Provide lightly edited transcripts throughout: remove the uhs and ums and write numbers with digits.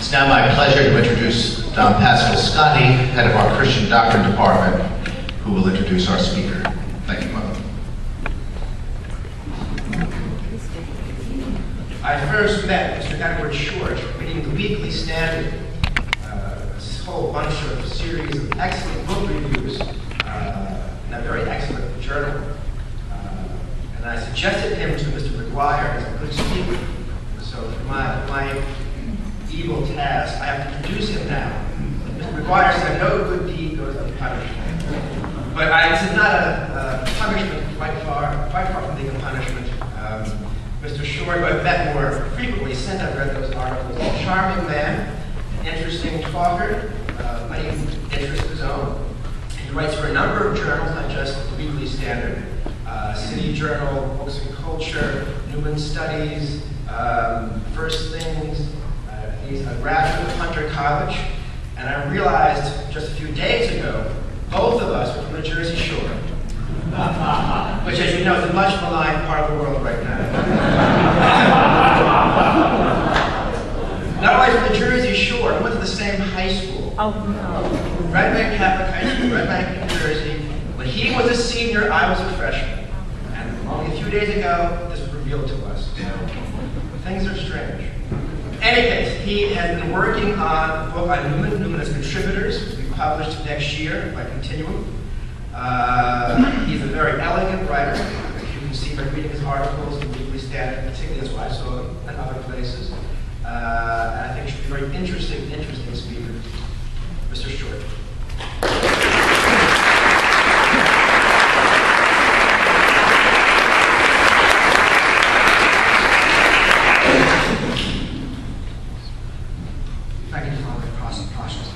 It's now my pleasure to introduce Don Pascal Scotti, head of our Christian Doctrine Department, who will introduce our speaker. Thank you, Mother. I first met Mr. Edward Short reading the Weekly Standard, a whole bunch of series of excellent book reviews in a very excellent journal. And I suggested him to Mr. McGuire as a good speaker. So for my evil task, I have to introduce him now. Mr. McGuire said, no good deed goes unpunished. But it's not a punishment, quite far from being a punishment. Mr. Short, who I've met more frequently since I've read those articles, a charming man, interesting talker, many interests of his own. He writes for a number of journals, not just the Weekly Standard, City Journal, Books and Culture, Newman Studies, First Things. He's a graduate of Hunter College, and I realized just a few days ago, both of us were from the Jersey Shore, which, as you know, is a much maligned part of the world right now. Not only from the Jersey Shore, we went to the same high school. Oh, no. Red Bank Catholic High School, Red Bank, New Jersey. When he was a senior, I was a freshman. And only a few days ago, this was revealed to us. So things are strange. In any case, he has been working on a book on Newman. Newman as contributors, which will be published next year by Continuum. He's a very elegant writer. You can see by reading his articles in the Weekly Standard, particularly as I saw in other places. And I think it should be a very interesting speaker. Mr. Short. Thank you, Father Precious.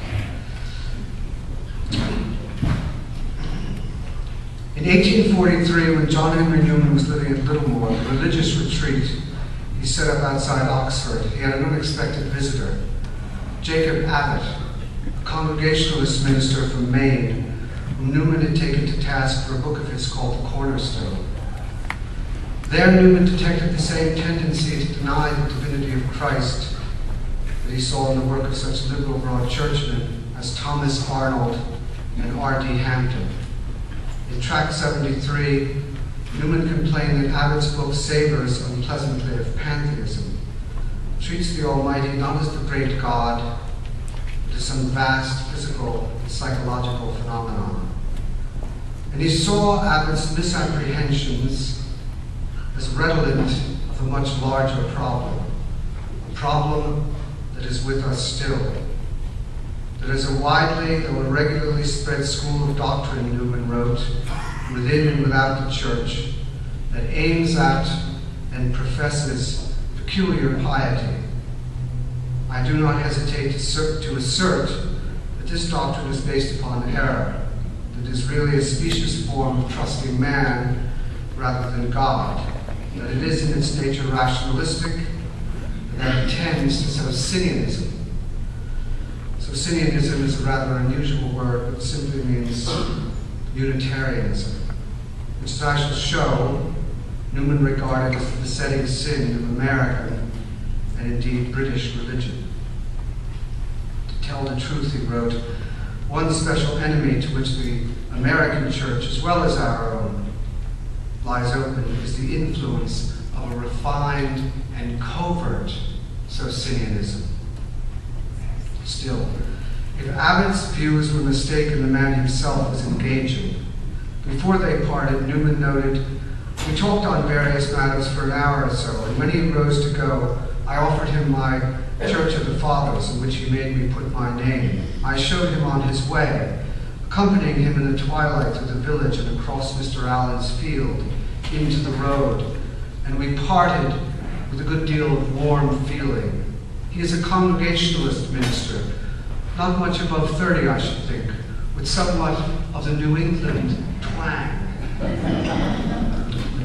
In 1843, when John Henry Newman was living at Littlemore, a religious retreat he set up outside Oxford, he had an unexpected visitor, Jacob Abbott, a Congregationalist minister from Maine, whom Newman had taken to task for a book of his called The Cornerstone. There, Newman detected the same tendency to deny the divinity of Christ that he saw in the work of such liberal broad churchmen as Thomas Arnold and R.D. Hampton. In Tract 73, Newman complained that Abbott's book savors unpleasantly of pantheism, treats the Almighty not as the great God, but as some vast physical and psychological phenomenon. And he saw Abbott's misapprehensions as redolent of a much larger problem, a problem that is with us still. That is a widely, though irregularly spread school of doctrine, Newman wrote, within and without the church, that aims at and professes peculiar piety. I do not hesitate to assert that this doctrine is based upon error, that it is really a specious form of trusting man rather than God, that it is in its nature rationalistic, and that it tends to Socinianism. Socinianism is a rather unusual word, but it simply means Unitarianism, which, as I shall show, Newman regarded as the besetting sin of American and indeed British religion. To tell the truth, he wrote, one special enemy to which the American church, as well as our own, lies open is the influence of a refined and covert Socinianism. Still, if Abbott's views were mistaken, the man himself was engaging. Before they parted, Newman noted, we talked on various matters for an hour or so, and when he rose to go, I offered him my Church of the Fathers, in which he made me put my name. I showed him on his way, accompanying him in the twilight through the village and across Mr. Allen's field into the road, and we parted with a good deal of warm feeling. He is a Congregationalist minister, not much above 30, I should think, with somewhat of the New England twang.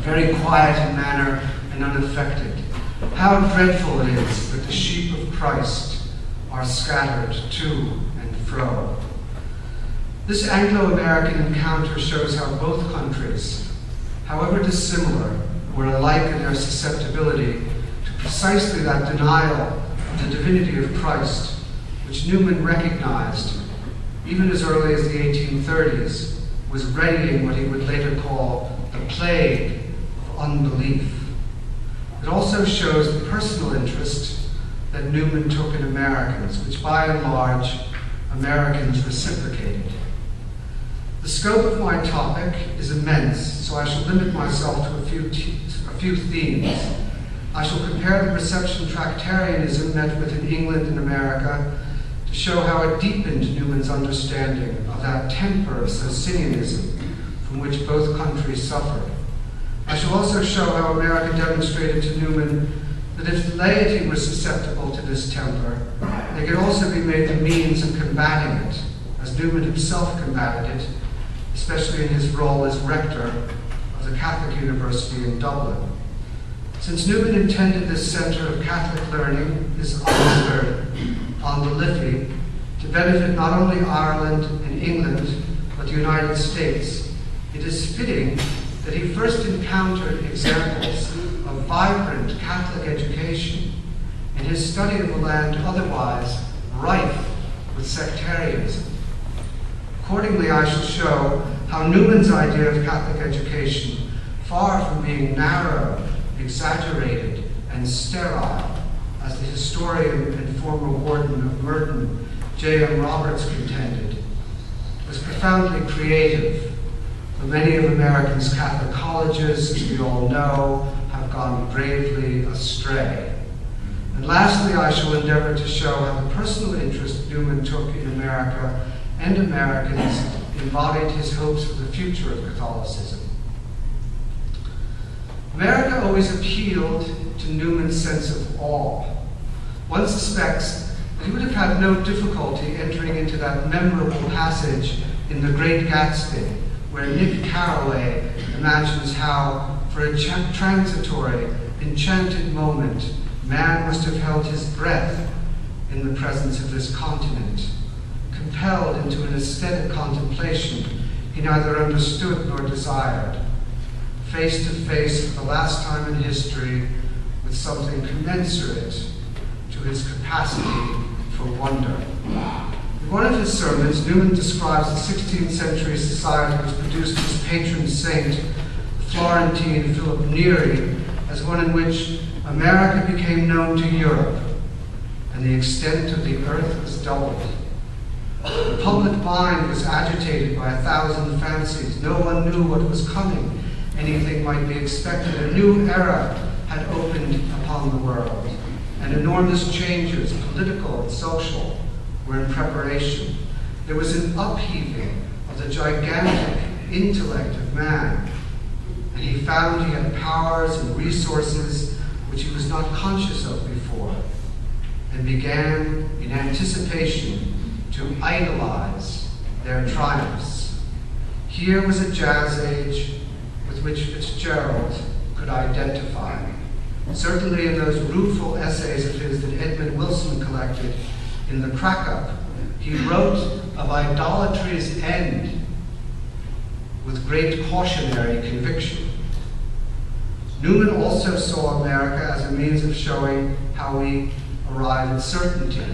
Very quiet in manner and unaffected. How dreadful it is that the sheep of Christ are scattered to and fro. This Anglo-American encounter shows how both countries, however dissimilar, were alike in their susceptibility to precisely that denial of the divinity of Christ which Newman recognized even as early as the 1830s, was readying what he would later call the plague of unbelief. It also shows the personal interest that Newman took in Americans, which by and large, Americans reciprocated. The scope of my topic is immense, so I shall limit myself to a few themes. I shall compare the reception Tractarianism met with in England and America to show how it deepened Newman's understanding of that temper of Socinianism from which both countries suffered. I shall also show how America demonstrated to Newman that if the laity were susceptible to this temper, they could also be made the means of combating it, as Newman himself combated it, especially in his role as rector of the Catholic University in Dublin. Since Newman intended this center of Catholic learning, this Oxford on the Liffey, to benefit not only Ireland and England, but the United States, it is fitting that he first encountered examples of vibrant Catholic education in his study of a land otherwise rife with sectarianism. Accordingly, I shall show how Newman's idea of Catholic education, far from being narrow, exaggerated, and sterile, as the historian and former warden of Merton, J.M. Roberts, contended, was profoundly creative. For many of America's Catholic colleges, as we all know, have gone gravely astray. And lastly, I shall endeavor to show how the personal interest Newman took in America and Americans embodied his hopes for the future of Catholicism. America always appealed to Newman's sense of awe. One suspects that he would have had no difficulty entering into that memorable passage in The Great Gatsby, where Nick Carraway imagines how, for a transitory, enchanted moment, man must have held his breath in the presence of this continent, compelled into an aesthetic contemplation he neither understood nor desired, face to face for the last time in history with something commensurate to his capacity for wonder. In one of his sermons, Newman describes the 16th century society which produced his patron saint, the Florentine Philip Neri, as one in which America became known to Europe, and the extent of the earth was doubled. The public mind was agitated by 1,000 fancies. No one knew what was coming. Anything might be expected. A new era had opened upon the world, and enormous changes, political and social, were in preparation. There was an upheaving of the gigantic intellect of man, and he found he had powers and resources which he was not conscious of before, and began, in anticipation, to idolize their triumphs. Here was a jazz age with which Fitzgerald could identify. Certainly in those rueful essays of his that Edmund Wilson collected in The Crack-Up, he wrote of idolatry's end with great cautionary conviction. Newman also saw America as a means of showing how we arrive at certainty.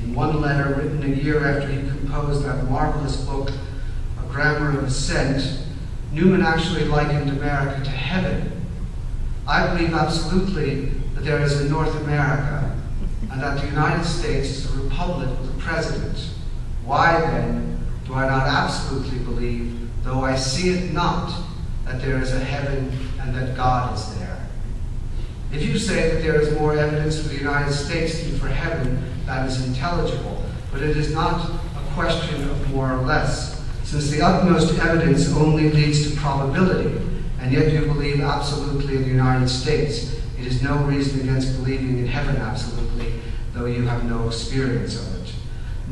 In one letter written a year after he composed that marvelous book, A Grammar of Assent, Newman actually likened America to heaven. I believe absolutely that there is a North America, and that the United States is a republic with a president. Why then do I not absolutely believe, though I see it not, that there is a heaven and that God is there? If you say that there is more evidence for the United States than for heaven, that is intelligible, but it is not a question of more or less, since the utmost evidence only leads to probability, and yet you believe absolutely in the United States. It is no reason against believing in heaven absolutely, though you have no experience of it.